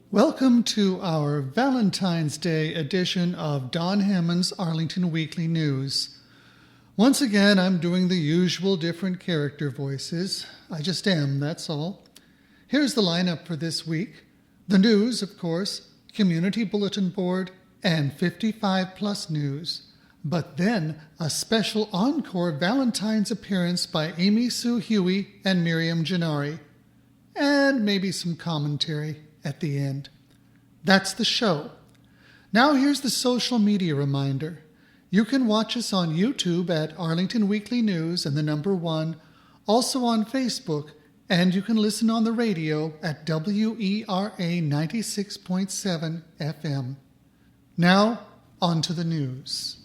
Welcome to our Valentine's Day edition of Don Hammond's Arlington Weekly News. Once again, I'm doing the usual different character voices. I just am, that's all. Here's the lineup for this week. The news, of course, community bulletin board, and 55 plus news. But then a special encore Valentine's appearance by Amy Sue Huheey and Miriam Gennari. And maybe some commentary at the end. That's the show. Now here's the social media reminder. You can watch us on YouTube at Arlington Weekly News and the number 1, also on Facebook, and you can listen on the radio at WERA 96.7 FM. Now, on to the news.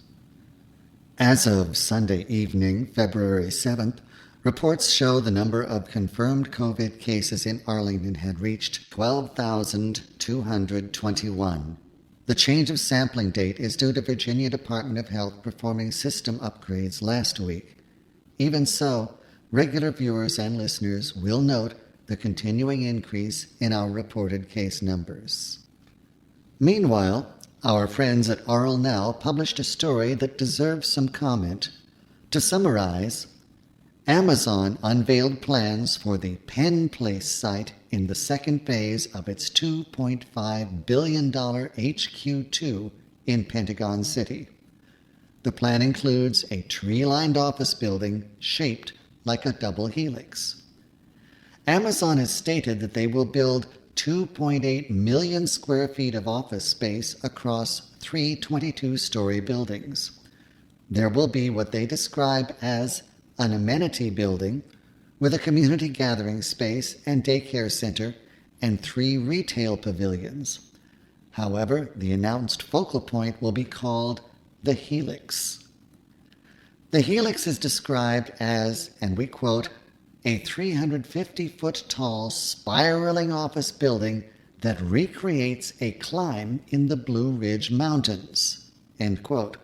As of Sunday evening, February 7th, reports show the number of confirmed COVID cases in Arlington had reached 12,221. The change of sampling date is due to Virginia Department of Health performing system upgrades last week. Even so, regular viewers and listeners will note the continuing increase in our reported case numbers. Meanwhile, our friends at Arl Now published a story that deserves some comment. To summarize, Amazon unveiled plans for the Penn Place site in the second phase of its $2.5 billion HQ2 in Pentagon City. The plan includes a tree-lined office building shaped like a double helix. Amazon has stated that they will build 2.8 million square feet of office space across 3 22-story buildings. There will be what they describe as an amenity building with a community gathering space and daycare center and 3 retail pavilions. However, the announced focal point will be called the Helix. The Helix is described as, and we quote, a 350-foot-tall spiraling office building that recreates a climb in the Blue Ridge Mountains, end quote.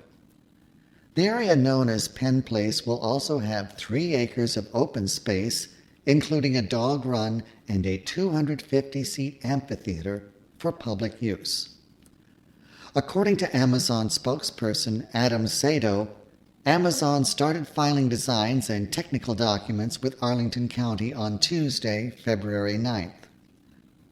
The area known as Penn Place will also have 3 acres of open space, including a dog run and a 250-seat amphitheater for public use. According to Amazon spokesperson Adam Sado, Amazon started filing designs and technical documents with Arlington County on Tuesday, February 9th.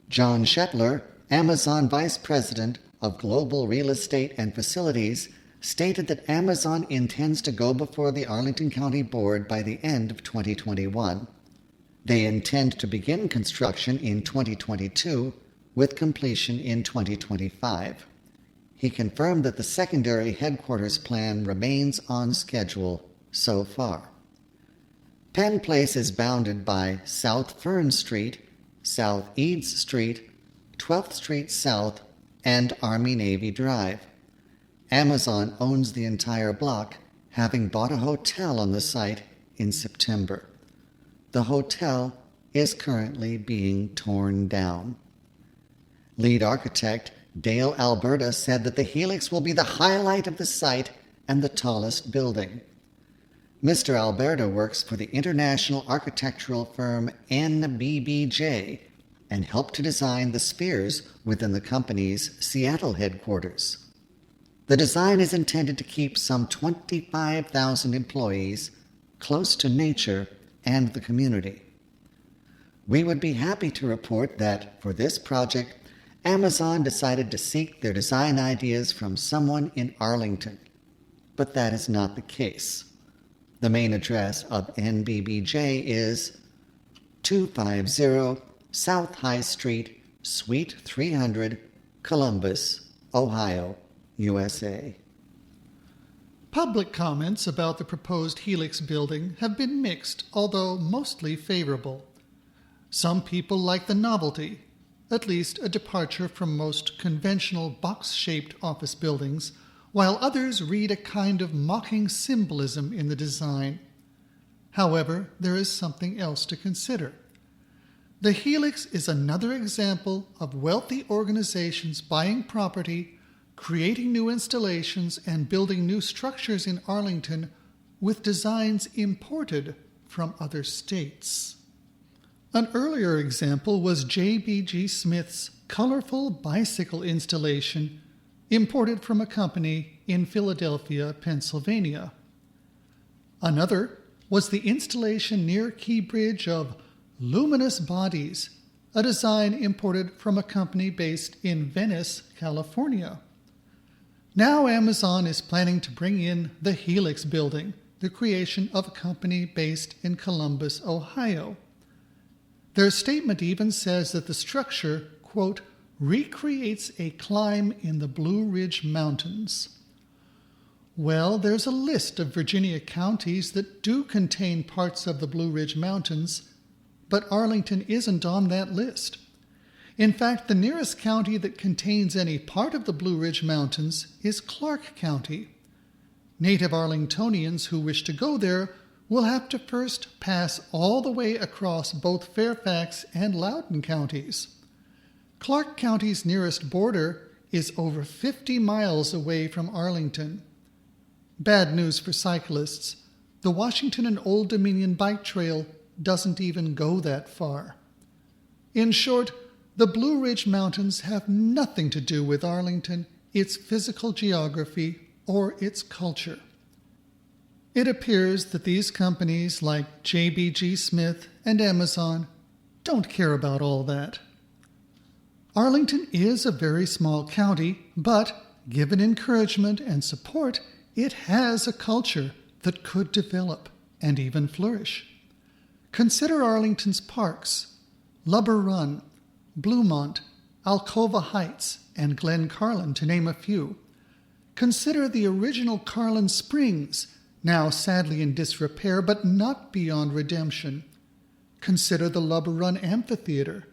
John Shetler, Amazon Vice President of Global Real Estate and Facilities, stated that Amazon intends to go before the Arlington County Board by the end of 2021. They intend to begin construction in 2022, with completion in 2025. He confirmed that the secondary headquarters plan remains on schedule so far. Penn Place is bounded by South Fern Street, South Eads Street, 12th Street South, and Army-Navy Drive. Amazon owns the entire block, having bought a hotel on the site in September. The hotel is currently being torn down. Lead architect Dale Alberta said that the Helix will be the highlight of the site and the tallest building. Mr. Alberta works for the international architectural firm NBBJ and helped to design the spheres within the company's Seattle headquarters. The design is intended to keep some 25,000 employees close to nature and the community. We would be happy to report that, for this project, Amazon decided to seek their design ideas from someone in Arlington. But that is not the case. The main address of NBBJ is 250 South High Street, Suite 300, Columbus, Ohio, USA. Public comments about the proposed Helix building have been mixed, although mostly favorable. Some people like the novelty. at least a departure from most conventional box-shaped office buildings, while others read a kind of mocking symbolism in the design. However, there is something else to consider. The Helix is another example of wealthy organizations buying property, creating new installations, and building new structures in Arlington with designs imported from other states. An earlier example was J.B.G. Smith's colorful bicycle installation imported from a company in Philadelphia, Pennsylvania. Another was the installation near Key Bridge of luminous bodies, a design imported from a company based in Venice, California. Now Amazon is planning to bring in the Helix building, the creation of a company based in Columbus, Ohio. Their statement even says that the structure, quote, recreates a climb in the Blue Ridge Mountains. Well, there's a list of Virginia counties that do contain parts of the Blue Ridge Mountains, but Arlington isn't on that list. In fact, the nearest county that contains any part of the Blue Ridge Mountains is Clark County. Native Arlingtonians who wish to go there will have to first pass all the way across both Fairfax and Loudoun counties. Clark County's nearest border is over 50 miles away from Arlington. Bad news for cyclists. The Washington and Old Dominion Bike Trail doesn't even go that far. In short, the Blue Ridge Mountains have nothing to do with Arlington, its physical geography, or its culture. It appears that these companies like J.B.G. Smith and Amazon don't care about all that. Arlington is a very small county, but given encouragement and support, it has a culture that could develop and even flourish. Consider Arlington's parks, Lubber Run, Bluemont, Alcova Heights, and Glen Carlin, to name a few. Consider the original Carlin Springs, now sadly in disrepair but not beyond redemption. Consider the Lubber Run Amphitheater.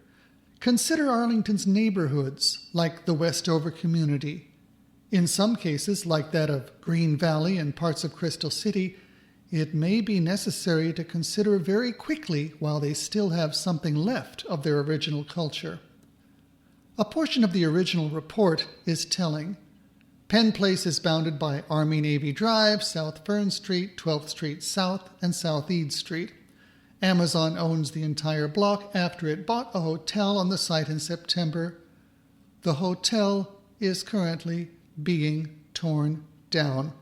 Consider Arlington's neighborhoods, like the Westover community. In some cases, like that of Green Valley and parts of Crystal City, it may be necessary to consider very quickly while they still have something left of their original culture. A portion of the original report is telling. Penn Place is bounded by Army-Navy Drive, South Fern Street, 12th Street South, and South Eads Street. Amazon owns the entire block after it bought a hotel on the site in September. The hotel is currently being torn down.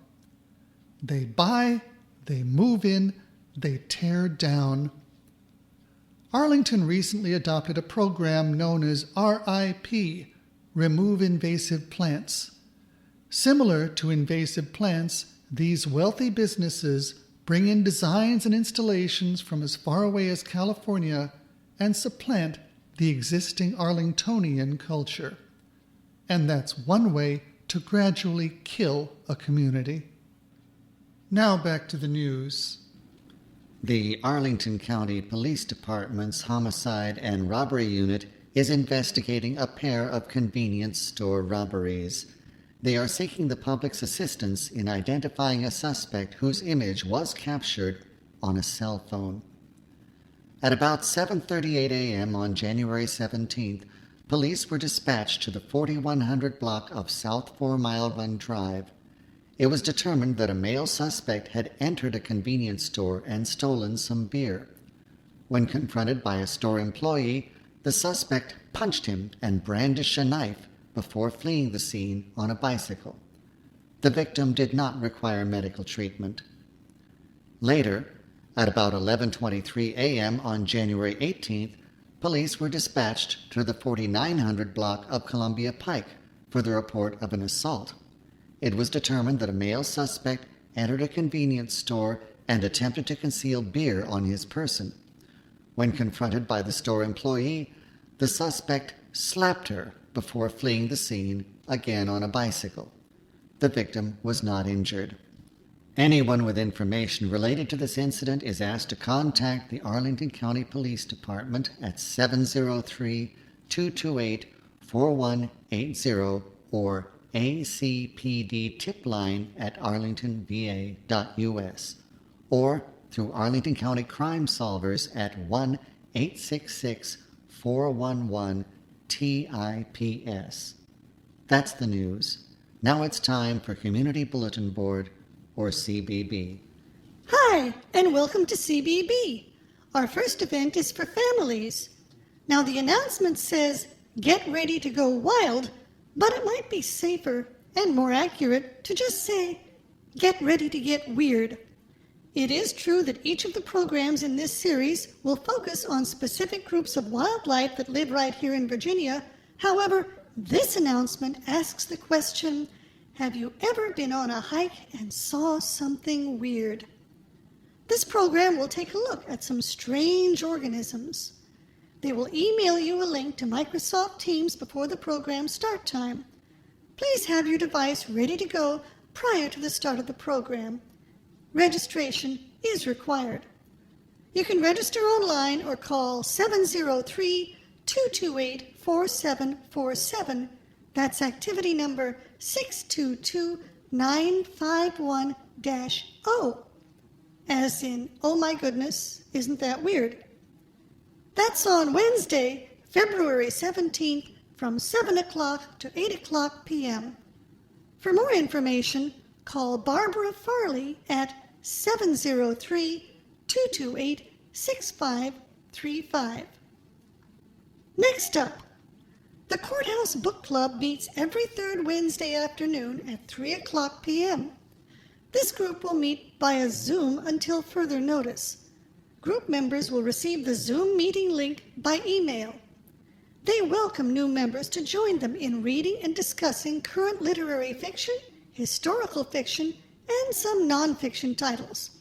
They buy, they move in, they tear down. Arlington recently adopted a program known as RIP, Remove Invasive Plants. Similar to invasive plants, these wealthy businesses bring in designs and installations from as far away as California and supplant the existing Arlingtonian culture. And that's one way to gradually kill a community. Now back to the news. The Arlington County Police Department's Homicide and Robbery Unit is investigating a pair of convenience store robberies. They are seeking the public's assistance in identifying a suspect whose image was captured on a cell phone. At about 7:38 a.m. on January 17th, police were dispatched to the 4100 block of South 4 Mile Run Drive. It was determined that a male suspect had entered a convenience store and stolen some beer. When confronted by a store employee, the suspect punched him and brandished a knife before fleeing the scene on a bicycle. The victim did not require medical treatment. Later, at about 11:23 a.m. on January 18th, police were dispatched to the 4900 block of Columbia Pike for the report of an assault. It was determined that a male suspect entered a convenience store and attempted to conceal beer on his person. When confronted by the store employee, the suspect slapped her before fleeing the scene, again on a bicycle. The victim was not injured. Anyone with information related to this incident is asked to contact the Arlington County Police Department at 228-4180 or acpdtipline@arlingtonva.us or through Arlington County Crime Solvers at 1-866-411-TIPS. That's the news. Now it's time for Community Bulletin Board, or CBB. Hi, and welcome to CBB. Our first event is for families. Now, the announcement says, get ready to go wild, but it might be safer and more accurate to just say, get ready to get weird. It is true that each of the programs in this series will focus on specific groups of wildlife that live right here in Virginia. However, this announcement asks the question, have you ever been on a hike and saw something weird? This program will take a look at some strange organisms. They will email you a link to Microsoft Teams before the program start time. Please have your device ready to go prior to the start of the program. Registration is required. You can register online or call 703-228-4747. That's activity number 622951-0. As in, oh my goodness, isn't that weird? That's on Wednesday, February 17th from 7 o'clock to 8 o'clock p.m. For more information, call Barbara Farley at 703-228-6535. Next up, the Courthouse Book Club meets every third Wednesday afternoon at 3 o'clock p.m. This group will meet via Zoom until further notice. Group members will receive the Zoom meeting link by email. They welcome new members to join them in reading and discussing current literary fiction, historical fiction, and some nonfiction titles.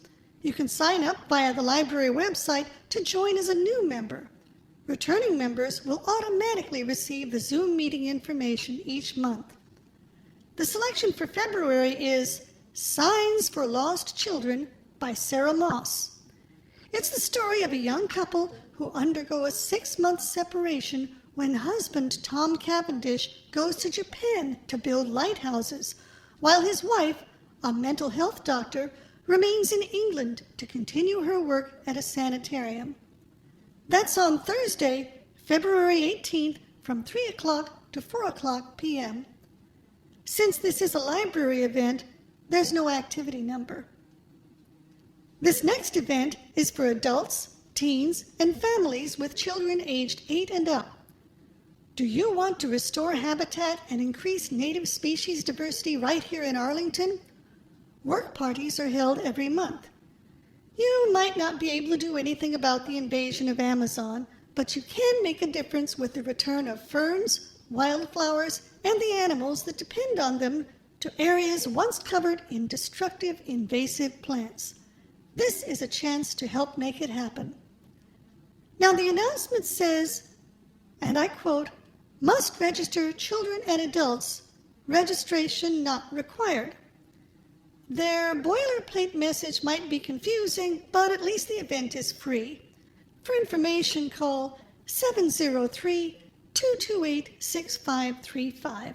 You can sign up via the library website to join as a new member. Returning members will automatically receive the Zoom meeting information each month. The selection for February is Signs for Lost Children by Sarah Moss. It's the story of a young couple who undergo a 6-month separation when husband Tom Cavendish goes to Japan to build lighthouses, while his wife, a mental health doctor, remains in England to continue her work at a sanitarium. That's on Thursday, February 18th from 3 o'clock to 4 o'clock p.m. Since this is a library event, there's no activity number. This next event is for adults, teens, and families with children aged 8 and up. Do you want to restore habitat and increase native species diversity right here in Arlington? Work parties are held every month. You might not be able to do anything about the invasion of Amazon, but you can make a difference with the return of ferns, wildflowers, and the animals that depend on them to areas once covered in destructive invasive plants. This is a chance to help make it happen. Now the announcement says, and I quote, must register children and adults, registration not required. Their boilerplate message might be confusing, but at least the event is free. For information, call 703-228-6535.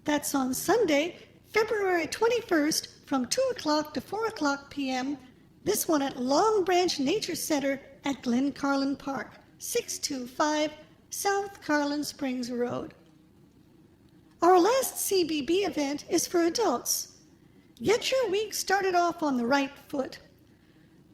That's on Sunday, February 21st from 2 o'clock to 4 o'clock p.m., this one at Long Branch Nature Center at Glen Carlin Park, 625 South Carlin Springs Road. Our last CBB event is for adults. Get your week started off on the right foot.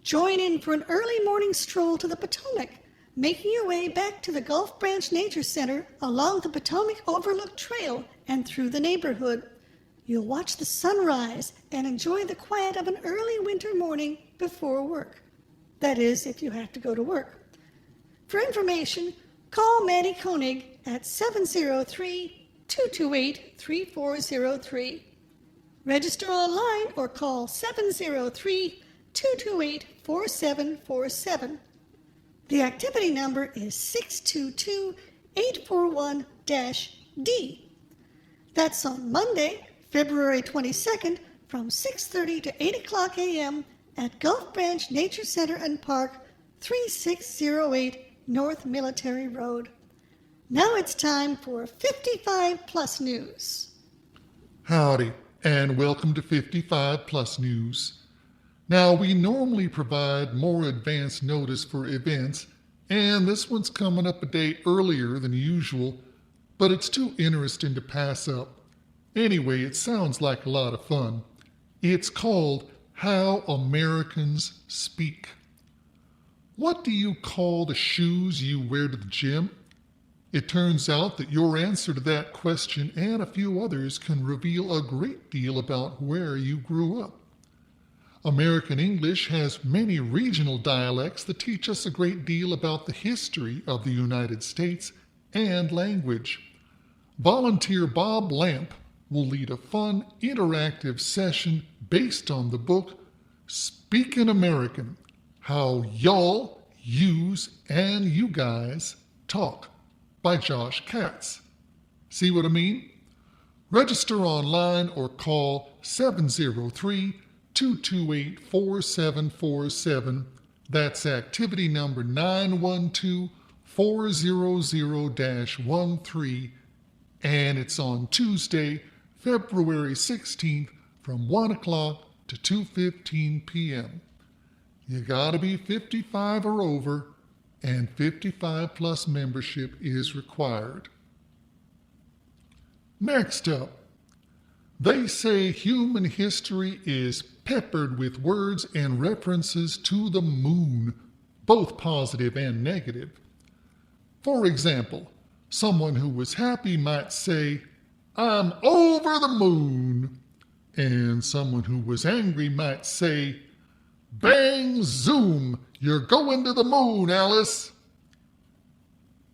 Join in for an early morning stroll to the Potomac, making your way back to the Gulf Branch Nature Center along the Potomac Overlook Trail and through the neighborhood. You'll watch the sunrise and enjoy the quiet of an early winter morning before work. That is, if you have to go to work. For information, call Maddie Koenig at 703-228-3403. Register online or call 703-228-4747. The activity number is 622-841-D. That's on Monday, February 22nd from 6:30 to 8 o'clock a.m. at Gulf Branch Nature Center and Park, 3608 North Military Road. Now it's time for 55 Plus News. Howdy, and welcome to 55 Plus News. Now, we normally provide more advance notice for events, and this one's coming up a day earlier than usual, but it's too interesting to pass up. Anyway, it sounds like a lot of fun. It's called How Americans Speak. What do you call the shoes you wear to the gym? It turns out that your answer to that question and a few others can reveal a great deal about where you grew up. American English has many regional dialects that teach us a great deal about the history of the United States and language. Volunteer Bob Lamp will lead a fun, interactive session based on the book Speakin' American, How Y'all, Yous, and You Guys Talk by Josh Katz. See what I mean? Register online or call 703-228-4747. That's activity number 912-400-13, and it's on Tuesday, February 16th from 1 o'clock to 2:15 p.m. You gotta be 55 or over, and 55 plus membership is required. Next up, they say human history is peppered with words and references to the moon, both positive and negative. For example, someone who was happy might say, "I'm over the moon," and someone who was angry might say, "Bang zoom, you're going to the moon, Alice."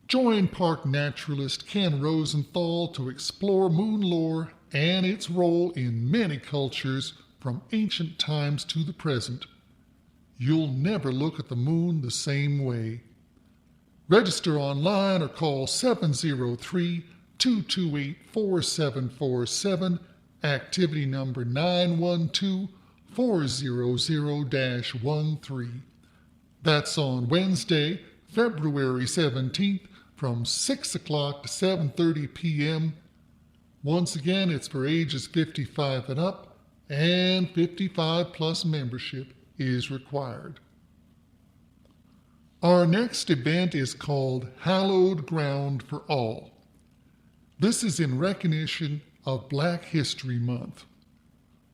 Join park naturalist Ken Rosenthal to explore moon lore and its role in many cultures from ancient times to the present. You'll never look at the moon the same way. Register online or call 703-228-4747, activity number 912-400-13. That's on Wednesday, February 17th from 6 o'clock to 7:30 p.m. Once again, it's for ages 55 and up, and 55 plus membership is required. Our next event is called Hallowed Ground for All. This is in recognition of Black History Month.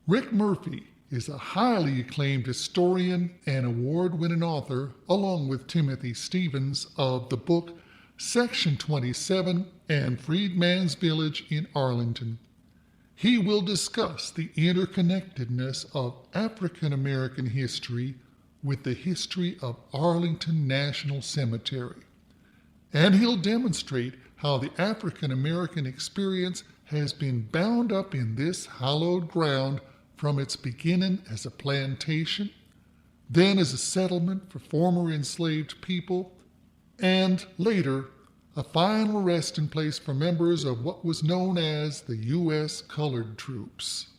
Rick Murphy is a highly acclaimed historian and award-winning author, along with Timothy Stevens, of the book Section 27 and Freedman's Village in Arlington. He will discuss the interconnectedness of African American history with the history of Arlington National Cemetery. And he'll demonstrate how the African American experience has been bound up in this hallowed ground from its beginning as a plantation, then as a settlement for former enslaved people, and later a final resting place for members of what was known as the U.S. Colored Troops.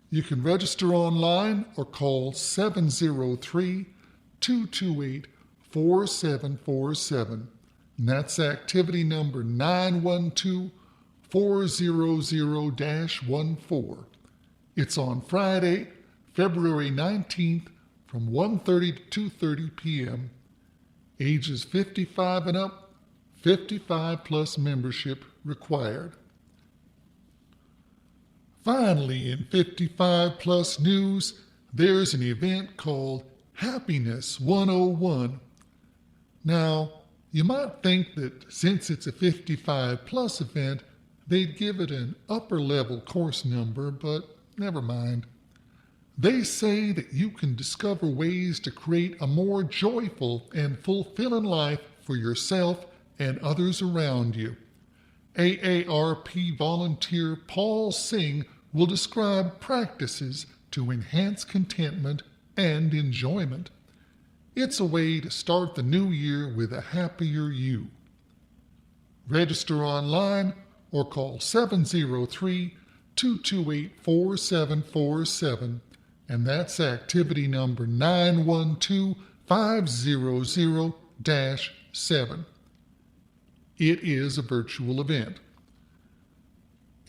You can register online or call 703-228-4747, and that's activity number 912-400-14. It's on Friday, February 19th from 1:30 to 2:30 p.m. Ages 55 and up, 55 plus membership required. Finally, in 55 plus news, there's an event called Happiness 101. Now, you might think that since it's a 55 plus event, they'd give it an upper level course number, but never mind. They say that you can discover ways to create a more joyful and fulfilling life for yourself and others around you. AARP volunteer Paul Singh will describe practices to enhance contentment and enjoyment. It's a way to start the new year with a happier you. Register online or call 703-228-4747, and that's activity number 912-500-7. it is a virtual event.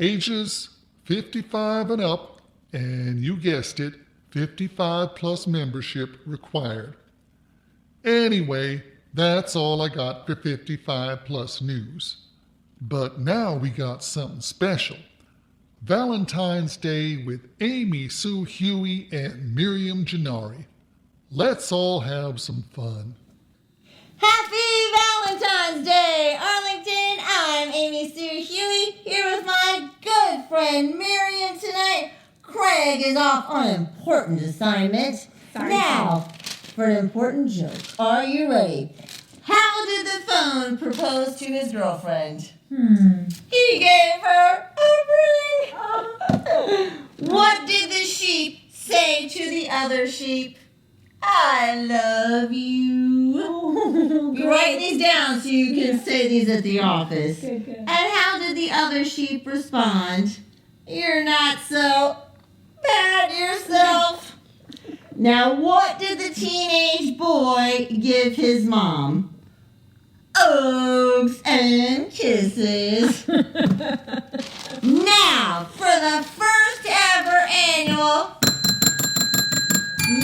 Ages 55 and up, and you guessed it, 55 plus membership required. Anyway, that's all I got for 55 plus news. But now we got something special. Valentine's Day with Amy Sue Huheey and Miriam Gennari. Let's all have some fun. Happy Valentine's Day, Arlington. I'm Amy Sue Huheey, here with my good friend Miriam tonight. Craig is off on an important assignment. Now, for an important joke. Are you ready? How did the phone propose to his girlfriend? He gave her a ring. What did the sheep say to the other sheep? I love you. You write these down so you can say these at the office. Good. And how did the other sheep respond? You're not so bad yourself. Now, what did the teenage boy give his mom? Hugs and kisses. Now, for the first ever annual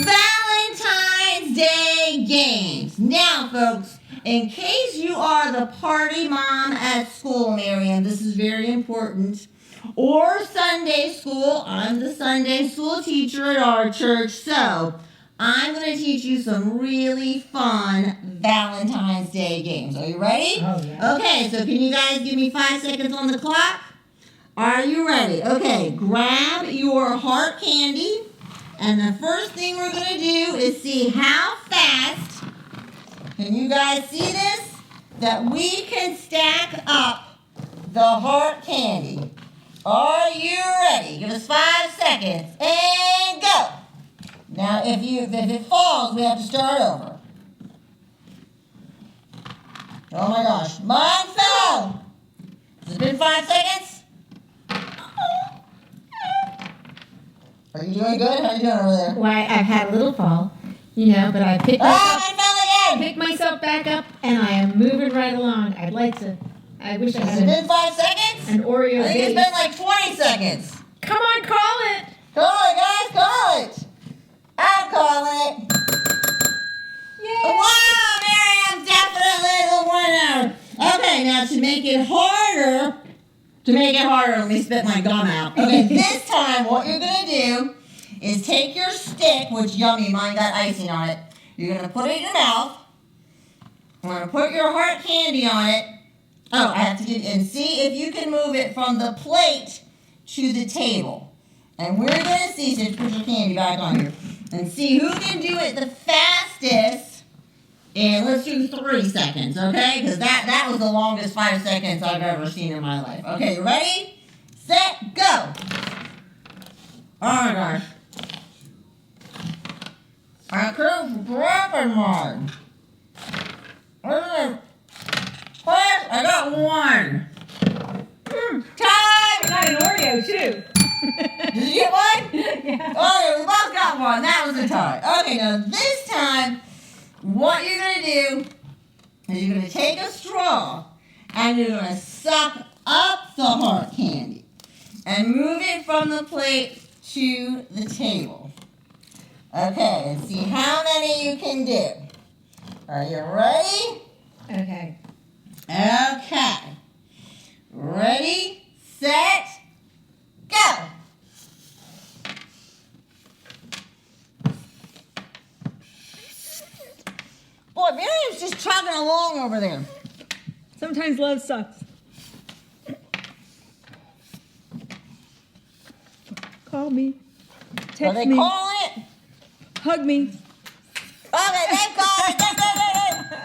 Valentine's Day games. Now, folks, in case you are the party mom at school, Miriam, this is very important, or Sunday school, I'm the Sunday school teacher at our church, so I'm going to teach you some really fun Valentine's Day games. Are you ready? Oh, yeah. Okay, so can you guys give me 5 seconds on the clock? Are you ready? Okay, grab your heart candy. And the first thing we're going to do is see how fast, can you guys see this? That we can stack up the heart candy. Are you ready? Give us 5 seconds and go. Now, if it falls, we have to start over. Oh my gosh, mine fell. Has it been 5 seconds? Are you doing good? How are you doing over there? Why, I've had a little fall, but I picked myself back up, and I am moving right along. I wish I Has it had been 5 seconds? an Oreo I think baby. it's been like 20 seconds. Come on, call it! Call it, guys, call it. I'm calling it. Yay! Wow, Miriam's definitely the winner. Okay, now to make it harder, let me spit my gum out. Okay, this time what you're going to do is take your stick, which yummy, mine got icing on it. You're going to put it in your mouth. I'm going to put your heart candy on it. Oh, I have to do, and see if you can move it from the plate to the table. And we're going to see, so put your candy back on here, and see who can do it the fastest. And let's do 3 seconds, okay? Because that was the longest 5 seconds I've ever seen in my life. Okay, you ready? Set, go. Oh my gosh. I couldn't grab mine. I got one. Time! I got an Oreo, too. Did you get one? Yeah. Okay, we both got one. That was a tie. Okay, now this time, what you're going to do is you're going to take a straw and you're going to suck up the heart candy and move it from the plate to the table. Okay, and see how many you can do. Are you ready? Okay. Okay. Ready, set, go. Boy, Miriam's just chugging along over there. Sometimes love sucks. Call me. Are Text they me. calling it? Hug me. Okay, they called it.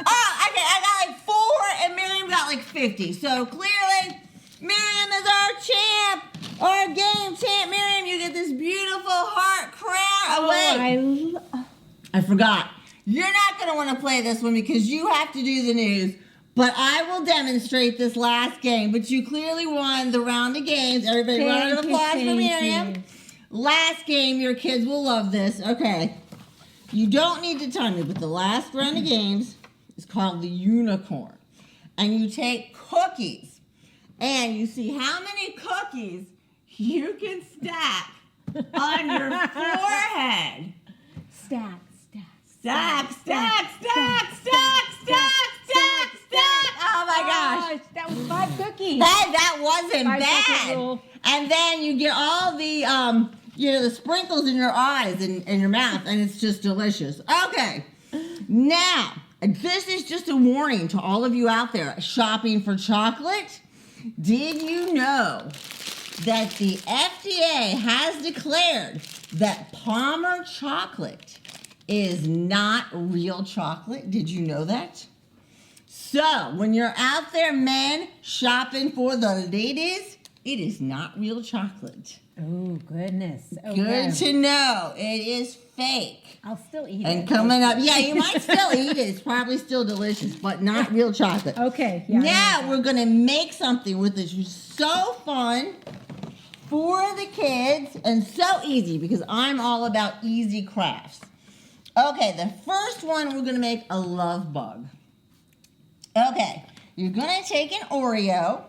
Oh, okay, I got like 4 and Miriam got like 50. So clearly, Miriam is our champ. Our game champ. Miriam, you get this beautiful heart crown. Oh, wait. I forgot. You're not going to want to play this one because you have to do the news. But I will demonstrate this last game. But you clearly won the round of games. Everybody, round of applause for Miriam. Last game, your kids will love this. Okay. You don't need to tell me, but the last round of games is called the unicorn. and you take cookies, and you see how many cookies you can stack on your forehead. Stack. Stack. Oh my gosh. That was 5 cookies. Hey, that wasn't 5 second bad. rule. And then you get all the the sprinkles in your eyes and your mouth, and it's just delicious. Okay. Now, this is just a warning to all of you out there shopping for chocolate. Did you know that the FDA has declared that Palmer chocolate is not real chocolate? Did you know that? So, when you're out there, men, shopping for the ladies, it is not real chocolate. Oh, goodness. Okay. Good to know. It is fake. I'll still eat it. And coming up, yeah, you might still eat it. It's probably still delicious, but not real chocolate. Okay. Yeah, Now we're going to make something with this. It's so fun for the kids and so easy because I'm all about easy crafts. Okay, the first one, we're going to make a love bug. Okay, you're going to take an Oreo.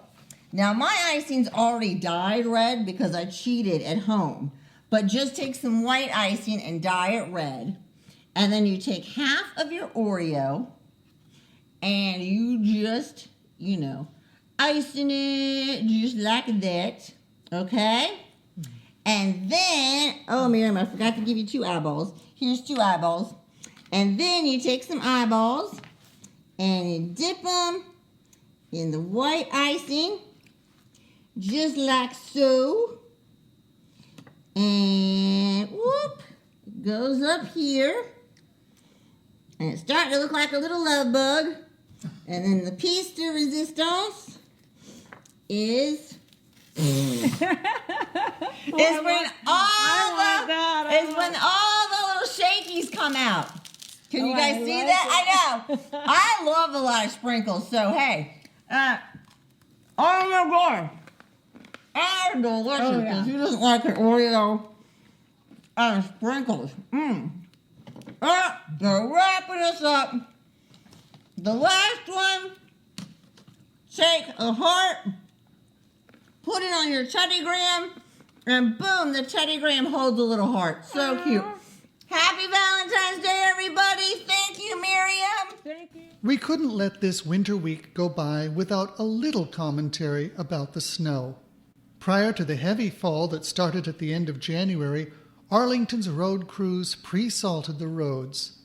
Now, my icing's already dyed red because I cheated at home. But just take some white icing and dye it red. And then you take half of your Oreo and you just, icing it just like that. Okay? And then, oh, Miriam, I forgot to give you 2 eyeballs. Here's 2 eyeballs. And then you take some eyeballs and you dip them in the white icing, just like so. And whoop, it goes up here. And it's starting to look like a little love bug. And then the piece de resistance is when all the little shakies come out. Can you guys see that? I know. I love a lot of sprinkles. So hey, oh my god, are delicious. Oh, yeah. Who doesn't like an Oreo and sprinkles? They're wrapping us up. The last one. Take a heart, put it on your Teddy Graham, and boom, the Teddy Graham holds a little heart. So cute. Happy Valentine's Day, everybody. Thank you, Miriam. Thank you. We couldn't let this winter week go by without a little commentary about the snow. Prior to the heavy fall that started at the end of January, Arlington's road crews pre-salted the roads.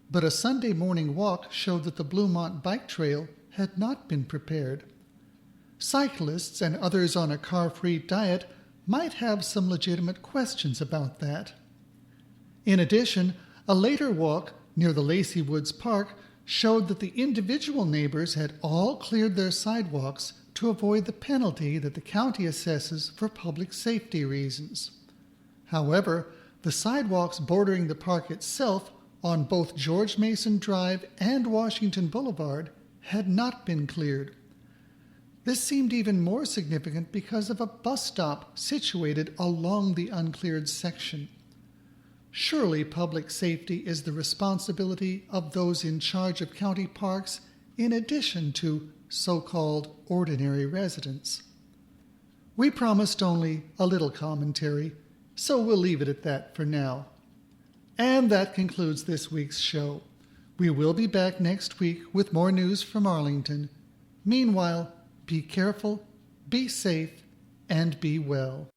But a Sunday morning walk showed that the Bluemont bike trail had not been prepared. Cyclists and others on a car-free diet might have some legitimate questions about that. In addition, a later walk near the Lacey Woods Park showed that the individual neighbors had all cleared their sidewalks to avoid the penalty that the county assesses for public safety reasons. However, the sidewalks bordering the park itself on both George Mason Drive and Washington Boulevard had not been cleared. This seemed even more significant because of a bus stop situated along the uncleared section. Surely public safety is the responsibility of those in charge of county parks in addition to so-called ordinary residents. We promised only a little commentary, so we'll leave it at that for now. And that concludes this week's show. We will be back next week with more news from Arlington. Meanwhile, be careful, be safe, and be well.